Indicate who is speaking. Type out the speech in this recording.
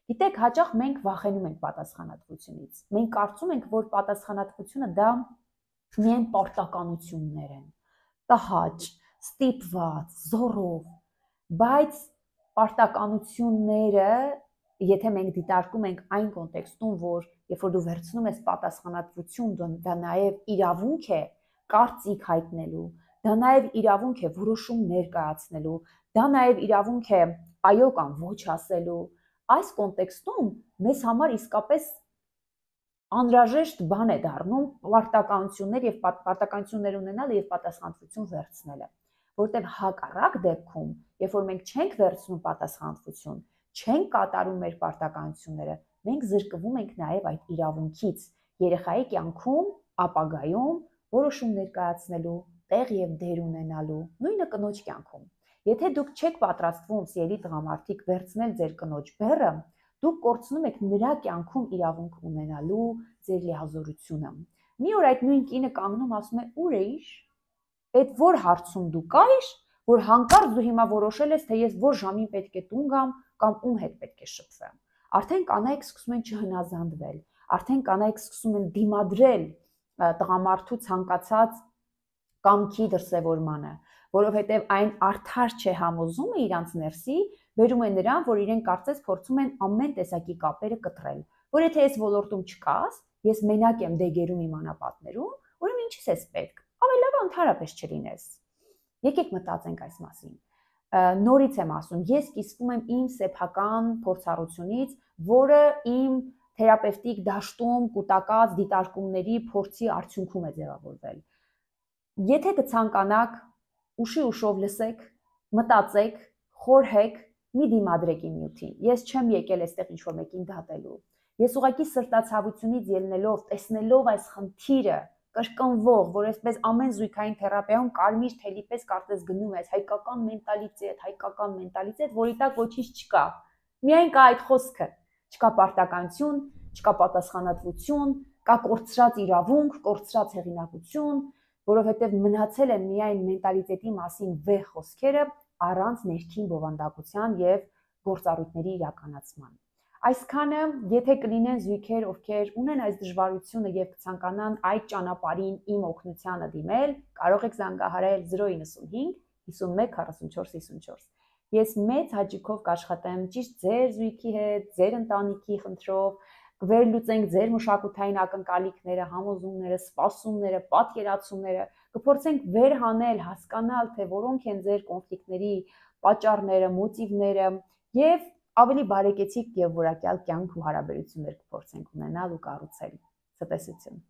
Speaker 1: Գիտեք, հաճախ մենք վախենում ենք պատասխանատվությունից։ Մենք կարծում ենք, որ պատասխանատվությունը դա միայն պարտականություններ են, տհաճ, ստիպված, զոռով, բայց պարտականությունները, եթե մենք դիտարկում ենք այն կոնտեքստում, որ երբ որ դու վերցնում ես պատասխանատվություն, դա նաև իրավունք է կարծիք հայտնելու, դա նաև իրավունք է որոշում ներկայացնելու, դա նաև իրավունք է այո կամ ոչ ասելու, այս կոնտեքստում մեզ համար իսկապես անհրաժեշտ բան է դառնում պարտականություններ ունենալը եւ պատասխանատվություն վերցնելը, որտեղ հակառակ դեպքում, երբ որ մենք չենք վերցնում պատասխանատվություն, չենք կատարում մեր պարտականությունները, մենք զրկվում ենք նաև այդ իրավունքից երեխայի կյանքում, ապագայում որոշում ներկայացնելու, տեղ եւ դեր ունենալու, նույնը կնոջ կյանքում։ Եթե դուք չեք պատրաստվում, սիրելի տղամարդիկ, վերցնել ձեր կնոջ բեռը, դուք կորցնում եք նրա կյանքում իրավունք ունենալու ձեր լիազորությունը։ Մի օր այդ նույն կինը կանգնում ասում է՝ «Ուր էիր»։ Այդ որ հարցում դու կայիր, որ հանկարծ դու հիմա որոշել ես, թե ես որ ժամին պետք է տուն գամ կամ ում հետ պետք է շփվեմ։ Արդեն կանայք սկսում են չհնազանդվել, արդեն կանայք սկսում են դիմադրել տղամարդու ցանկացած կամքի դրսևորմանը, որովհետև այն արդար չէ համոզումը իրանց ներսի բերում է նրան, որ իրեն կարծես փորձում են ամեն տեսակի կապերը կտրել, որ եթե ես ոլորտում չկաս, ես մենակ եմ դեգերում իմ անապատներում, ուրեմն ինչի՞ս ես պետք, ավելի լավ ընդհանրապես չլինես։ Եկեք մտածենք այս մասին։ Նորից եմ ասում, ես կիսվում եմ իմ սեփական փորձառությունից, որը իմ թերապևտիկ դաշտում կուտակած դիտարկումների փորձի արդյունքում է ձևավորվել։ Եթե կցանկանաք, ուշի ուշով լսեք, մտածեք, խորհեք, մի դիմադրեք իմ նյութին։ Ես չեմ եկել այստեղ ինչ-որ մեկին դատելու։ Ես ուղղակի սրտացավությունից ելնելով, տեսնելով այս խնդիրը, կրկնվող, որ այսպես ամեն զույգային թերապիայում կարմիր թելի պես կարծես գնում ես, հայկական մենտալիտետ, որի տակ ոչինչ չկա։ Միայն կա այդ խոսքը, չկա պարտականություն, չկա պատասխանատվություն, կա կորցրած իրավունք, կորցրած հեղինակություն, որովհետև մնացել են միայն մենտալիտետի մասին վեհ խոսքերը առանց ներքին բովանդակության եւ գործառույթների իրականացման։ Այսքանը, եթե կլինեն զույգեր, ովքեր ունեն այս դժվարությունը եւ կցանկանան այդ ճանապարհին իմ օգնությանը դիմել, կարող եք զանգահարել 095 51 44 54։ Ես մեծ հաճույքով կաշխատեմ ճիշտ ձեր զույգի հետ, ձեր ընտանիքի խնդրով, կվերլուծենք ձեր մշակութային ակնկալիքները, համոզումները, սպասումները, պատկերացումները, կփորձենք վերհանել, հասկանալ, թե որոնք են ձեր կոնֆլիկտների պատճառները, մոտիվները եւ ավելի բարեկեցիկ եւ որակյալ կյանք ու հարաբերություններ կփորձենք ունենալ ու կառուցել։ Ցտեսություն։